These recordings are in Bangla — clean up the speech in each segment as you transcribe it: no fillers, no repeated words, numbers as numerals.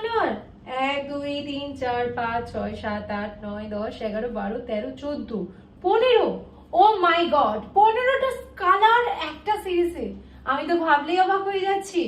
কালার 1 2 3 4 5 6 7 8 9 10 11 12 13 14 15। ও মাই গড, 15টা কালার একটা সিরিজে! আমি তো ভাবলেই অবাক হয়ে যাচ্ছি।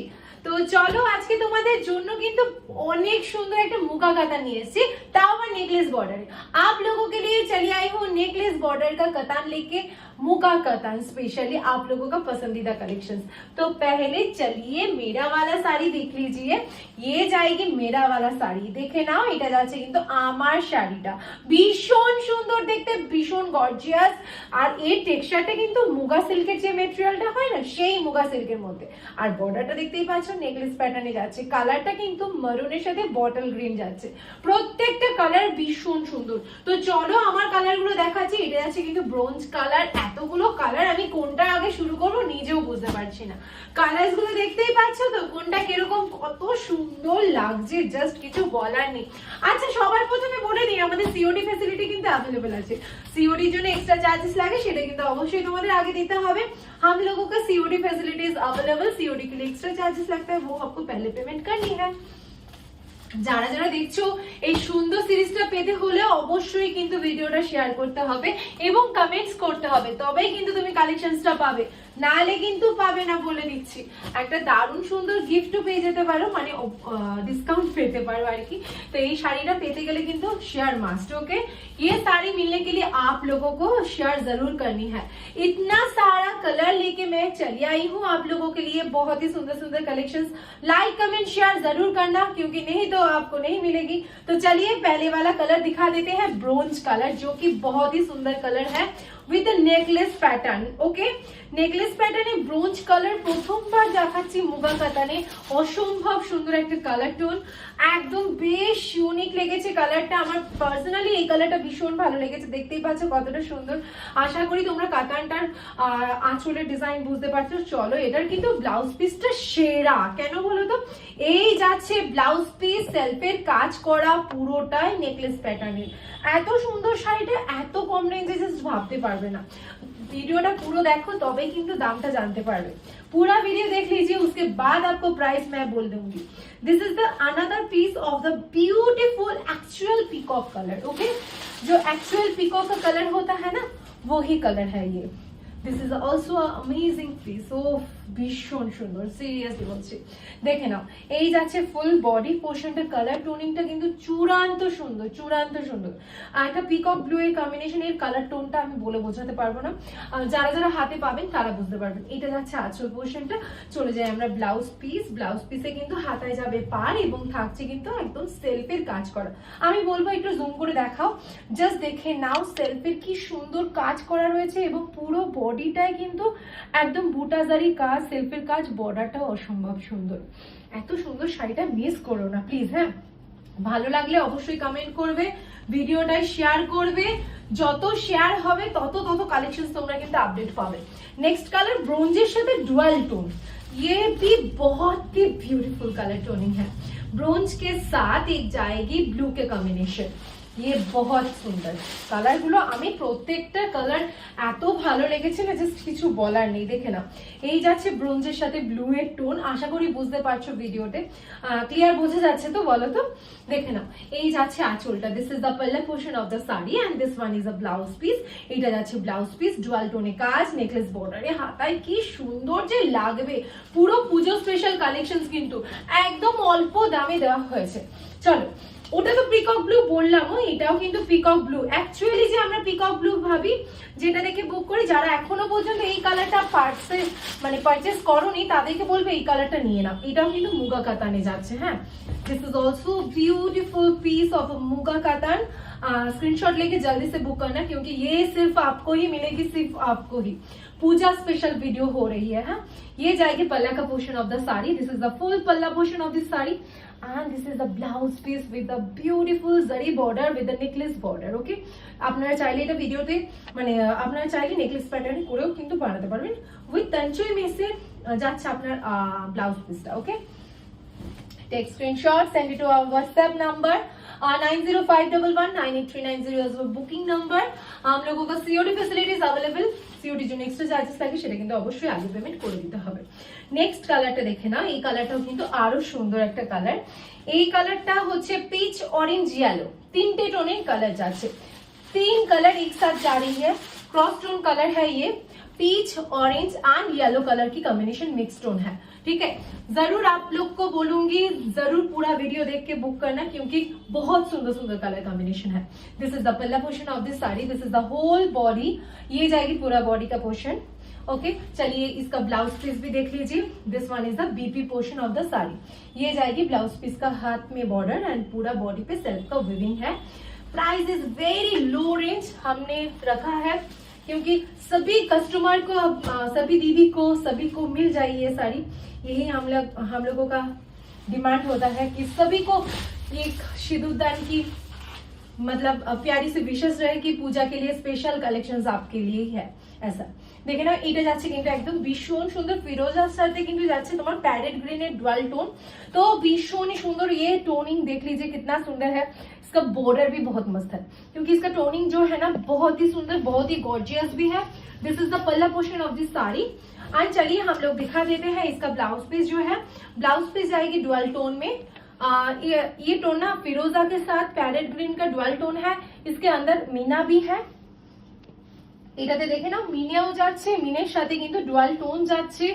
तो चलो आज के तुम्हारे जोनो किन्तु अनेक सुंदर एक मुगा काता निये एसेছি, ताও आবার नेकलेस बॉर्डर। आप लोगों के लिए चली आई हूँ नेकलेस बॉर्डर का कतान लेके, मुगा कतान स्पेशली आप लोगों का पसंदीदा कलेक्शंस। तो पहले चलिए मेरा वाला साड़ी देख लीजिए। ये जाएगी मेरा वाला साड़ी, देखे ना এটা যাচ্ছে কিন্তু আমার শাড়িটা ভীষণ সুন্দর দেখতে, ভীষণ গর্জিয়াস। আর এই টেক্সচারটা কিন্তু মুগা সিল্কের যে ম্যাটেরিয়ালটা হয় না সেই মুগা সিল্কের মধ্যে। আর বর্ডারটা দেখতেই পাচ্ছ নেকলেস প্যাটার্নে যাচ্ছে, কালারটা কিন্তু মারুনের সাথে বটল গ্রিন যাচ্ছে, প্রত্যেকটা কালার ভীষণ সুন্দর। তো চলো আমার কালারগুলো দেখাচ্ছি। এটা যাচ্ছে কিন্তু ব্রোঞ্জ কালার। এতগুলো কালার আমি কোনটা আগে শুরু করবো নিজেও বুঝতে পারছি না। কালারস গুলো দেখতেই পাচ্ছ তো কোনটা কিরকম, কত সুন্দর লাগছে, জাস্ট কিছু বলার নেই। আচ্ছা সবার প্রথমে বলে দিই আমাদের সিওডি ফ্যাসিলিটি কিন্তু अवेलेबल আছে। সিওডির জন্য এক্সট্রা চার্জেস লাগে, সেটা কিন্তু অবশ্যই তোমাদের আগে দিতে হবে। हम लोगों का सीओडी फैसिलिटीज अवेलेबल। सीओडी के लिए एक्स्ट्रा चार्जेस लगता है, वो आपको पहले पेमेंट करनी है। যারা যারা দেখছো এই সুন্দর সিরিজটা পেতে হলে অবশ্যই কিন্তু ভিডিওটা শেয়ার করতে হবে এবং কমেন্টস করতে হবে, তবেই কিন্তু তুমি কালেকশনসটা পাবে, নালে কিন্তু পাবে না বলে দিচ্ছি। একটা দারুণ সুন্দর গিফটও পেয়ে যেতে পারো, মানে ডিসকাউंट পেতে পারো আর কি। তো এই শাড়িটা পেতে গেলে কিন্তু শেয়ার মাস্ট। ओके, ये साड़ी मिलने के लिए आप लोगों को शेयर जरूर करनी है। इतना सारा कलर लेके मैं चली आई हूँ आप लोगों के लिए, बहुत ही सुंदर सुंदर कलेक्शंस। लाइक कमेंट शेयर जरूर करना, क्योंकि नहीं तो आपको नहीं मिलेगी। तो चलिए पहले वाला कलर दिखा देते हैं, ब्रोंज कलर, जो कि बहुत ही सुंदर कलर है with a necklace pattern। Okay, necklace প্যাটার্নে ব্রোঞ্জ কালার প্রথমবার দেখাচ্ছি মুগা কাতানে। অসম্ভব সুন্দর একটা কালার টোন, একদম বেশ ইউনিক লেগেছে কালারটা। আমার পার্সোনালি এই কালারটা ভীষণ ভালো লেগেছে, দেখতেই পাচ্ছ কতটা সুন্দর। আশা করি তোমরা কাতানটার আঁচলের ডিজাইন বুঝতে পারছো। চলো এটার কিন্তু ব্লাউজ পিসটা সেরা, কেন বলো তো? এই যাচ্ছে ব্লাউজ পিস, সেলফের কাজ করা, পুরোটাই নেকলেস প্যাটার্নের। এত সুন্দর শাড়িটা এত কম রেঞ্জে জাস্ট ভাবতে পারবে না। वीडियोটা পুরো দেখো তবেই কিন্তু দামটা জানতে পারবে। पूरा वीडियो देख लीजिए, उसके बाद आपको प्राइस मैं बोल दूंगी। This is the another piece of the beautiful actual peacock colour. Okay, जो एक्चुअल पीकॉक का कलर होता है ना, वो ही कलर है ये। This is also amazing piece. ओ ভীষণ সুন্দর, সিরিয়াসলি বলছি। দেখে নাও এই যাচ্ছে ফুল বডি পোর্শনটা, কালার টোনিংটা কিন্তু চূড়ান্ত সুন্দর, চূড়ান্ত সুন্দর। আর একটা পিকক ব্লু এর কম্বিনেশন, এর কালার টোনটা আমি বলে বোঝাতে পারবো না, যারা যারা হাতে পাবেন তারা বুঝতে পারবেন। এটা যাচ্ছে আঁচল পোর্শনটা। চলে যায় আমরা ব্লাউজ পিস। ব্লাউজ পিসে কিন্তু হাতায় যাবে পার এবং থাকছে কিন্তু একদম সেলফের কাজ করা। আমি বলবো একটু জুম করে দেখাও, জাস্ট দেখে নাও সেলফের কি সুন্দর কাজ করা রয়েছে এবং পুরো বডিটায় কিন্তু একদম বুটাজারি কাজ, সেলফের কাজ, বর্ডারটাও অসম্ভব সুন্দর। এত সুন্দর শাড়িটা মিস করো না প্লিজ। হ্যাঁ, ভালো লাগলে অবশ্যই কমেন্ট করবে, ভিডিওটা শেয়ার করবে। যত শেয়ার হবে তত তত কালেকশন তোমরা কিন্তু আপডেট পাবে। নেক্সট কালার ব্রোঞ্জের সাথে ডুয়াল টোन, ये भी बहुत ही ब्यूटीफुल कलर टोनिंग है। ब्रोंज के साथ एक जाएगी ब्लू के कॉम्बिनेशन। ये बहुत সুন্দর কালার গুলো, আমি প্রত্যেকটা কালার এত ভালো লেগেছে না, জাস্ট কিছু বলার নেই। দেখে না এই যাচ্ছে ব্রোঞ্জের সাথে ব্লু এর টোন, আশা করি বুঝতে পারছো ভিডিওতে, ক্লিয়ার বোঝা যাচ্ছে তো? বলো তো। দেখে নাও এই যাচ্ছে আঁচলটা, this is the palla portion of the sari and this one is a blouse piece. এটা যাচ্ছে ব্লাউজ পিস, ডুয়াল টোনে কাজ, নেকলেস বর্ডারে, হাতায় কি সুন্দর যে লাগবে। পুরো পুজো স্পেশাল কালেকশনস কিন্তু একদম অল্প দামে দেওয়া হয়েছে। চলো, ওটা তো পিকক ব্লু বললাম, এটাও কিন্তু পিকক ব্লু। অ্যাকচুয়ালি যে আমরা পিকক ব্লু ভাবি, যেটা দেখে বুক করি, যারা এখনো পর্যন্ত এই কালারটা পারচেস করোনি তাদেরকে বলবে এই কালারটা নিয়ে নাও। এটাও কিন্তু মুগা কাতানে যাচ্ছে। হ্যাঁ, this is also beautiful piece of muga katan. Screenshot लेके जल्दी से बुक करना, क्योंकि ये सिर्फ आपको ही मिलेगी, सिर्फ आपको ही। पूजा स्पेशल वीडियो हो रही है। हाँ, ये जाएगी पल्ला का portion of the sari. This is the full palla portion of this sari and this is the blouse piece with the beautiful zari border with the necklace border। okay, আপনারা চাইলে এটা ভিডিওতে আপনারা চাইলে নেকলেস প্যাটার্নে করেও কিন্তু বানাতে পারবেন। উইথ তঞ্চুই মেসে যাচ্ছে আপনার ব্লাউজ পিসটা। Okay, take screenshot, send it to our WhatsApp number 9051119839 booking number. हम लोगों का सीओडी फैसिलिटीज अवेलेबल। सीओडी जो एक्स्ट्रा চার্জেস লাগে সেটা কিন্তু অবশ্যই আগে পেমেন্ট করে দিতে হবে। নেক্সট কালারটা দেখে না, এই কালারটাও কিন্তু আরো সুন্দর একটা কালার। এই কালারটা হচ্ছে পিচ ऑरेंज येलो, তিনটে টোনের কালার যাচ্ছে। तीन कलर एक साथ जा रही है, क्रॉस टोन कलर है ये, peach orange and yellow colour की कॉम्बिनेशन मिक्स टोन है। ठीक है, जरूर आप लोग को बोलूंगी जरूर पूरा वीडियो देख के बुक करना क्योंकि बहुत सुंदर सुंदर कलर कॉम्बिनेशन है। This is the palla portion of this sari, this is the whole body, ये जाएगी पूरा बॉडी का पोर्शन। ओके चलिए इसका ब्लाउज पीस भी देख लीजिए। This one is the BP portion of the sari, ये जाएगी ब्लाउज पीस का हाथ में बॉर्डर एंड पूरा बॉडी पे सेल्फ का विविंग है। Price is very low range हमने रखा है क्योंकि सभी कस्टमर को, सभी दीदी को, सभी को मिल जाए ये साड़ी। यही हम लोगों का डिमांड होता है कि सभी को एक सिंदूरदान की मतलब प्यारी सी विशेष रहे कि पूजा के लिए स्पेशल कलेक्शंस आपके लिए है ऐसा। দেখে না এটা যাচ্ছে কিন্তু একদম ভীষণ সুন্দর ফিরোজার সাথে কিন্তু যাচ্ছে তোমার প্যারেট গ্রিনের ডুয়াল टोन, तो भीषण ही सुंदर ये टोनिंग देख लीजिए कितना सुंदर है। इसका बॉर्डर भी बहुत मस्त है क्योंकि इसका टोनिंग जो है ना बहुत ही सुंदर, बहुत ही गॉर्जियस भी है। This is the palla portion of this sari and चलिए हम लोग दिखा देते हैं इसका ब्लाउज पीस जो है। ब्लाउज पीस जाएगी डुअल टोन में। ये टोन ना फिरोजा के साथ पैरेट ग्रीन का डुअल टोन है, इसके अंदर मीना भी है। এটাতে দেখে না মিনেও যাচ্ছে, মিনের সাথে কিন্তু ডুয়াল টোন যাচ্ছে,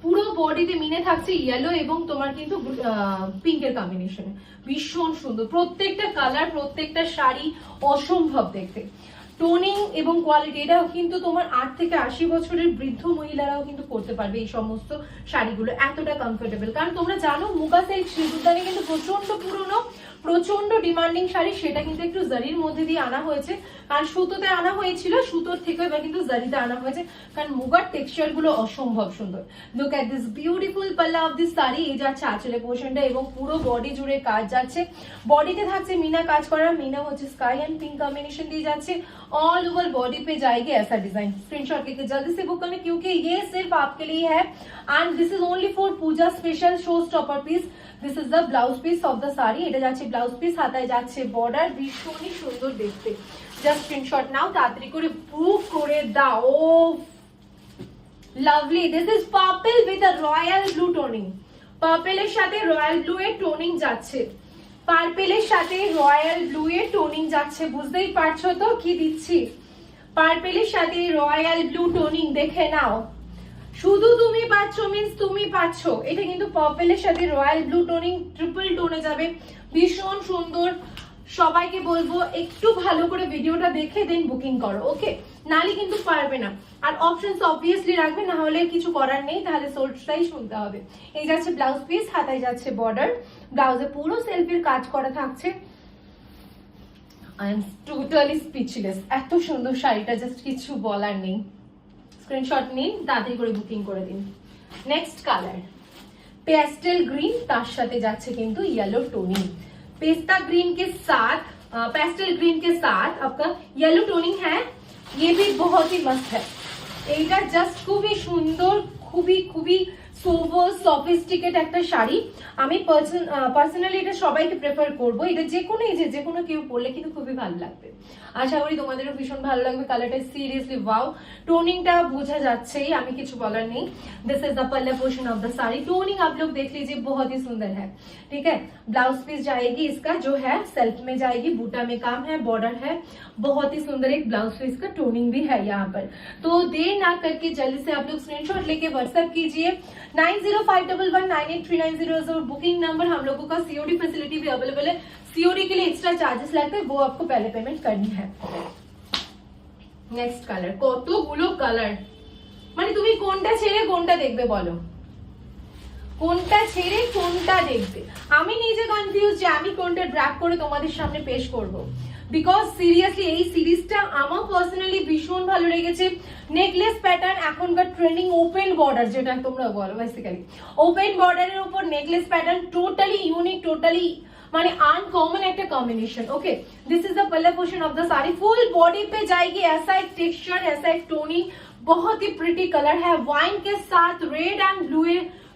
পুরো বডিতে মিনে থাকছে ইয়েলো এবং তোমার কিন্তু পিঙ্কের কম্বিনেশনে। ভীষণ সুন্দর প্রত্যেকটা কালার, প্রত্যেকটা শাড়ি অসম্ভব দেখতে। টোনিং এবং কোয়ালিটি এটাও কিন্তু তোমার 8 থেকে 80 বছরের বৃদ্ধ মহিলারাও কিন্তু পরতে পারবে এই সমস্ত শাড়িগুলো, এতটা কমফোর্টেবল। কারণ তোমরা জানো মুগা সিল্ক সিঁদুরদানি কিন্তু প্রচন্ড পুরনো, প্রচন্ড ডিমান্ডিং শাড়ি, সেটা কিন্তু একটু জারির মধ্যে দিয়ে আনা হয়েছে। কারণ সুতোতে আনা হয়েছিল, সুতোর থেকে এবার কিন্তু জারিতে আনা হয়েছে কারণ মুগার টেক্সচার গুলো অসম্ভব সুন্দর। লুক এট দিস বিউটিফুল পাল্লা অফ দিস শাড়ি। এই যাচ্ছে আঁচলে পোর্শনটা এবং পুরো বডি জুড়ে কাজ যাচ্ছে। বডিতে থাকছে মিনা কাজ করা, মিনা হচ্ছে স্কাই एंड पिंक कॉम्बिनेशन दी जाচ্ছে। ऑल ओवर बॉडी पे जाएगी ऐसा डिजाइन। स्क्रीनशॉट लेके जल्दी से बुक करना क्योंकि ये सिर्फ आपके लिए है and this is only for Puja special show stopper piece. This is the blouse piece of the sari, এটা যাচ্ছে ব্লাউজ পিস, হাতায় যাচ্ছে বর্ডার, ভীষণই সুন্দর দেখতে। জাস্ট স্ক্রিনশট নাও, তাড়াতাড়ি করে বুক করে দাও। Oh lovely, this is purple with a royal blue toning. পার্পলের সাথে রয়্যাল ব্লু এর টোনিং যাচ্ছে, পার্পলের সাথে রয়্যাল ব্লু এর টোনিং যাচ্ছে। বুঝতেই পারছো তো কি দিচ্ছি? পার্পলের সাথে রয়্যাল ব্লু টোনিং দেখে নাও। শুধু তুমি পাচ্ছ মিন্স তুমি পাচ্ছ, এটা কিন্তু পার্পলের সাথে রয়্যাল ব্লু টোনিং ট্রিপল টোনে যাবে, ভীষণ সুন্দর। সবাইকে বলবো একটু ভালো করে ভিডিওটা দেখে দেন বুকিং করো, ওকে? নালে কিন্তু পারবে না। আর অপশনস অবভিয়াসলি রাখবে, না হলে কিছু করার নেই, তাহলে সোর্সটাই শুনতে হবে। এই যাচ্ছে ব্লাউজ পিস, হাতায় যাচ্ছে বর্ডার, ব্লাউজে পুরো সেলফির কাজ করা থাকছে। আই এম টোটালি স্পিচলেস, এত সুন্দর শাড়িটা, জাস্ট কিছু বলার নেই। স্ক্রিনশট নিন, তাড়াতাড়ি করে বুকিং করে দিন। নেক্সট কালার পেস্টেল গ্রিন, তার সাথে যাচ্ছে কিন্তু येलो टोनिंग। पेस्ता ग्रीन के साथ पेस्टल ग्रीन के साथ आपका येलो टोनिंग है, ये भी बहुत ही मस्त है। এটা জাস্ট খুবই সুন্দর, খুবই খুবই সোভার সফিস্টিকেট একটা শাড়ি। আমি পার্সোনালি এটা সবাইকে প্রেফার করবো। এটা যে কোনো এজে যে কোনো কেউ পরলে কিন্তু খুবই ভালো লাগবে। আশা করি তোমাদেরও ভীষণ ভালো লাগবে। কালারটা সিরিয়াসলি ওয়াও, টোনিংটা বোঝা যাচ্ছেই, আমি কিছু বলার নেই। This is the palla portion of the sari. Toning आप लोग देख लीजिए, बहुत ही सुंदर है। ठीक है, ब्लाउज पीस जाएगी इसका जो है सेल्फ में जाएगी, बूटा में काम है, बॉर्डर है, बहुत ही सुंदर एक ब्लाउज पीस का टोनिंग भी है यहाँ पर। तो देर ना करके जल्दी से आप लोग स्क्रीनशॉट लेके व्हाट्सएप कीजिए 905111983900 बुकिंग नंबर। हम लोगों का सीओडी फैसिलिटी भी अवेलेबल है। सीओडी के लिए एक्स्ट्रा चार्जेस लगते हैं, वो आपको पहले पेमेंट करनी है। नेक्स्ट कलर, কতগুলো কালার, মানে তুমি কোনটা ছেড়ে কোনটা দেখবে বলো? কোনটা ছেড়ে কোনটা দেখবে? আমি নিজে কনফিউজ যে আমি কোনটা ড্র্যাগ করে তোমাদের সামনে পেশ করব। বিকজ সিরিয়াসলি এই সিরিজটা আমার পার্সোনালি ভীষণ ভালো লেগেছে। নেকলেস প্যাটার্ন এখনকার ট্রেন্ডিং, ওপেন বর্ডার যেটা তোমরা বলো বেসিক্যালি, ওপেন বর্ডারের উপর necklace pattern, totally unique, totally माने अनकॉमन एक combination. Okay, this is the palla portion of the sari. Full body पे जाएगी ऐसा एक टेक्सचर, ऐसा एक टोनिंग, बहुत ही प्रिटी कलर है। वाइन के साथ रेड एंड ब्लू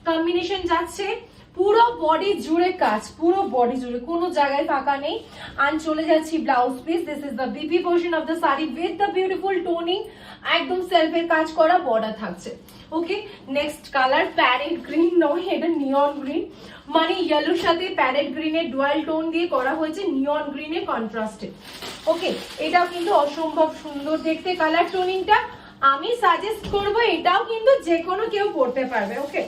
कॉम्बिनेशन जाच्छे। পুরো বডি জুড়ে কাজ, পুরো বডি জুড়ে কোনো জায়গায় ফাঁকা নেই। আর চলে যাচ্ছি blouse piece. This is the BP portion of the sari with the beautiful toning, একদম সেলফের কাজ করা বর্ডার থাকছে। ওকে, নেক্সট কালার প্যারেট গ্রিন নয়, এটা নিয়ন গ্রিন, মানে ইয়েলোর সাথে প্যারেট গ্রিনের ডুয়াল টোন দিয়ে করা হয়েছে নিয়ন গ্রিনের কন্ট্রাস্টে। ওকে, এটাও কিন্তু অসম্ভব সুন্দর দেখতে কালার টোনিংটা। আমি সাজেস্ট করবো এটাও কিন্তু যে কোনো কেউ পড়তে পারবে। ওকে,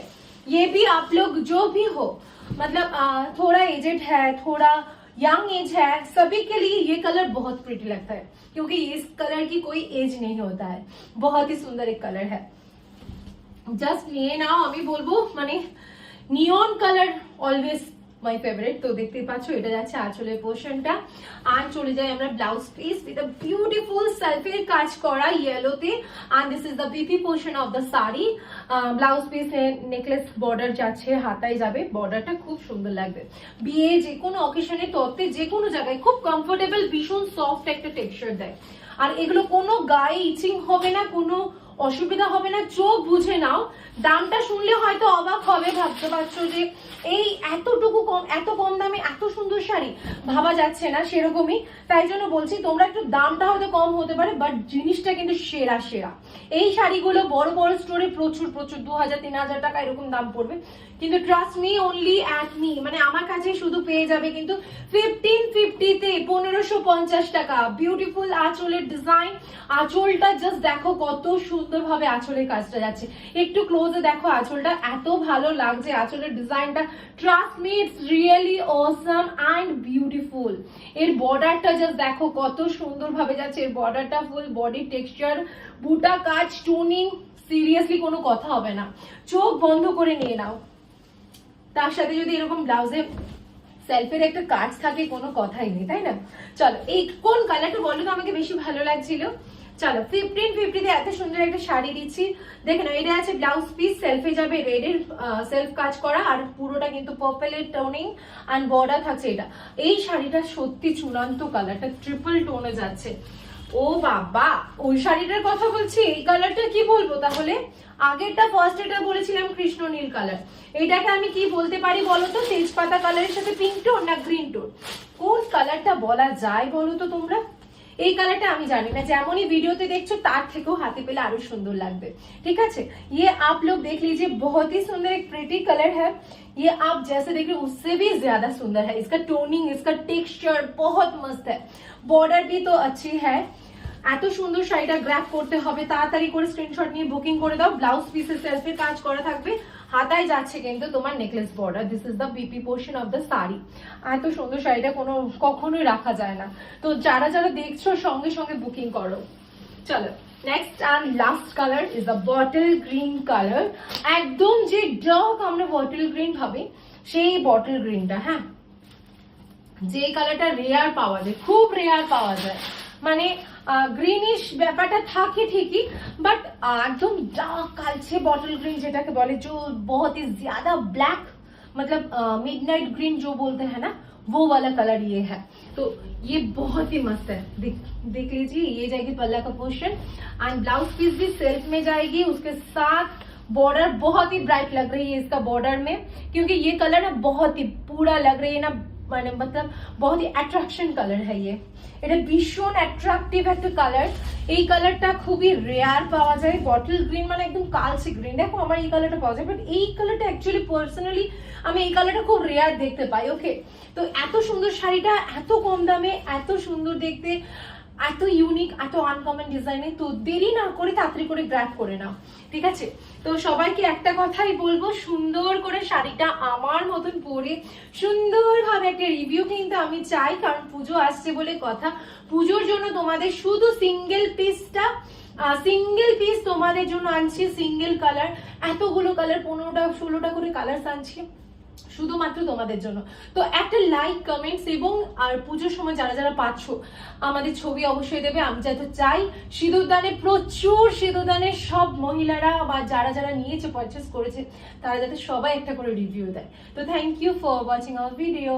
ये भी आप लोग जो भी हो, मतलब थोड़ा एजेड है, थोड़ा यंग एज है, सभी के लिए ये कलर बहुत प्रिटी लगता है, क्योंकि इस कलर की कोई एज नहीं होता है। बहुत ही सुंदर एक कलर है, जस्ट নিয়ে নাও। আমি বলবো মানে নিয়ন কালার অলওয়েজ মাই ফেভারিট। তো দেখতে পাচ্ছ এটা যাচ্ছে আঁচলের পোর্শনটা। আর চলে যাই আমরা blouse piece with a beautiful সেলফের কাজ করা ইয়েলোতে। And this is the BP portion of the sari. Blouse piece necklace border যাচ্ছে, হাতায় যাবে, বর্ডারটা খুব সুন্দর লাগবে। বিয়ে যে কোনো অকেশনে তত্ত্বে যে কোনো জায়গায় খুব কমফোর্টেবল, ভীষণ সফট একটা টেক্সচার দেয়। আর এগুলো কোনো গায়ে ইচিং হবে না, কোনো অসুবিধা হবে না, চোখ বুঝে নাও। দামটা শুনলে হয়তো অবাক হবে, ভাবতে পারছো যে এই এতটুকু কম, এত কম দামে এত সুন্দর শাড়ি, ভাবা যাচ্ছে না সেরকমই। তাই জন্য বলছি তোমরা একটু দামটা হয়তো কম হতে পারে, বাট জিনিসটা কিন্তু সেরা সেরা। এই শাড়িগুলো বড় বড় স্টোরে প্রচুর প্রচুর 2000-3000 টাকা এরকম দাম পড়বে, কিন্তু trust me only at me, মানে আমার কাছে শুধু পেয়ে যাবে কিন্তু 1550-তে, 1550 টাকা। বিউটিফুল আঁচলের ডিজাইন, আঁচলটা জাস্ট দেখো কত সুন্দর ভাবে আঁচলের কাজটা যাচ্ছে। একটু ক্লোজে দেখো আঁচলটা, এত ভালো লাগছে আঁচলের ডিজাইনটা। Trust me, it's really awesome and beautiful. এর বর্ডারটা জাস্ট দেখো কত সুন্দর ভাবে যাচ্ছে, এর বর্ডারটা ফুল বডি টেক্সচার, বুটা কাজ, টোনিং, সিরিয়াসলি কোনো কথা হবে না। চোখ বন্ধ করে নিয়ে নাও। তার সাথে যদি এরকম ব্লাউজে সেলফের একটা কাজ থাকে, কোনো কথাই নেই, তাই না? চলো, এই কোন কালারটা বলো তো আমাকে বেশি ভালো লাগছিল। চলো, 1550-তে এত সুন্দর একটা শাড়ি দিচ্ছি, দেখে নাও। এটা আছে ব্লাউজ পিস, সেলফে যাবে রেডের সেলফ কাজ করা, আর পুরোটা কিন্তু পার্পলের টোনিং অ্যান্ড বর্ডার থাকছে। এটা এই শাড়িটা সত্যি চূড়ান্ত কালারটা, ট্রিপল টোনে যাচ্ছে। ও বাবা, ওই শাড়িটার কথা বলছি, এই কালারটা কি বলবো তাহলে? আগেরটা ফার্স্ট এটা বলেছিলাম কৃষ্ণ নীল কালার, এটাকে আমি কি বলতে পারি বলো তো? তেজপাতা কালারের সাথে পিঙ্ক টোন না গ্রিন টোন, কোন কালারটা বলা যায় বলো তো তোমরা? এই কালারটা আমি জানি না, যেমনই ভিডিওতে দেখছো তার থেকেও হাতে পেলে আরো সুন্দর লাগবে। ঠিক আছে, ये आप लोग देख लीजिए, बहुत ही सुंदर एक प्रिटी कलर है। ये आप जैसे देख रहे हो उससे भी ज्यादा सुंदर है, इसका टोनिंग, इसका टेक्सचर बहुत मस्त है। बॉर्डर भी तो अच्छी है। এত সুন্দর শাড়িটা গ্র্যাব করতে হবে, তাড়াতাড়ি করে স্ক্রিনশট নিয়ে বুকিং করে দাও। ব্লাউজ পিসের সেলফের কাজ করা থাকবে, হাতায় যাচ্ছে কিন্তু তোমার necklace border. This is the BP portion of the sari. এত সুন্দর শাড়িটা কখনোই রাখা যায় না। তো যারা যারা দেখছো সঙ্গে সঙ্গে বুকিং করো। চলো, next and last colour is the bottle green colour. একদম যে ডার্ক আমরা বটল গ্রিন ভাবি, সেই বটল গ্রিনটা। হ্যাঁ, যে কালারটা রেয়ার পাওয়া যায়, খুব রেয়ার পাওয়া যায়, মানে গ্রিনিশ ব্যাপারটা থাকে ঠিকই, বাট एकदम डार्क कालचे बॉटल ग्रीन जेटाके बोले, जो बहुत ही ज्यादा ब्लैक, मतलब मिडनाइट ग्रीन जो बोलते हैं ना, वो वाला कलर ये है। तो ये बहुत ही मस्त है। देख लीजिए, ये जाएगी पल्ला का पोर्शन एंड ब्लाउज पीस भी सेल्फ में जाएगी, उसके साथ बॉर्डर बहुत ही ब्राइट लग रही है इसका बॉर्डर में, क्योंकि ये कलर ना बहुत ही पूरा लग रही है ना, মানে मतलब बहुत ही অ্যাট্রাকশন কালার है ये। এটা ভীষণ অ্যাট্রাকটিভ একটা কালার। এই কালারটা খুবই রেয়ার পাওয়া যায়। বটল গ্রিন মানে একদম কালচে গ্রিন, দেখো আমার এই কালারটা পাওয়া যায়, বাট এই কালারটা অ্যাকচুয়ালি পার্সোনালি আমি এই কালারটা খুব রেয়ার দেখতে পাই। ওকে, তো এত সুন্দর শাড়িটা এত কম দামে, এত সুন্দর দেখতে, এত ইউনিক, এত আনকমন ডিজাইনে, তো দেরি না করে তাড়াতাড়ি করে গ্র্যাব করে নাও। ঠিক আছে, তো সবাইকে একটা কথাই বলবো, সুন্দর করে শাড়িটা আমার মতন পরে সুন্দরভাবে একটা রিভিউ কিন্তু আমি চাই, কারণ পুজো আসছে বলে কথা। পুজোর জন্য তোমাদের শুধু সিঙ্গেল পিস তোমাদের জন্য আনছি, সিঙ্গেল কালার, এতগুলো কালার, 15টা 16টা করে কালার আনছি শুধুমাত্র তোমাদের জন্য। তো একটা লাইক, কমেন্টস এবং আর পুজোর সময় যারা যারা পাচ্ছ আমাদের ছবি অবশ্যই দেবে। আমি যাতে চাই সিঁদুরদানে, প্রচুর সিঁদুরদানের সব মহিলারা বা যারা যারা নিয়েছে, পারচেস করেছে, তারা যাতে সবাই একটা করে রিভিউ দেয়। তো thank you for watching our video.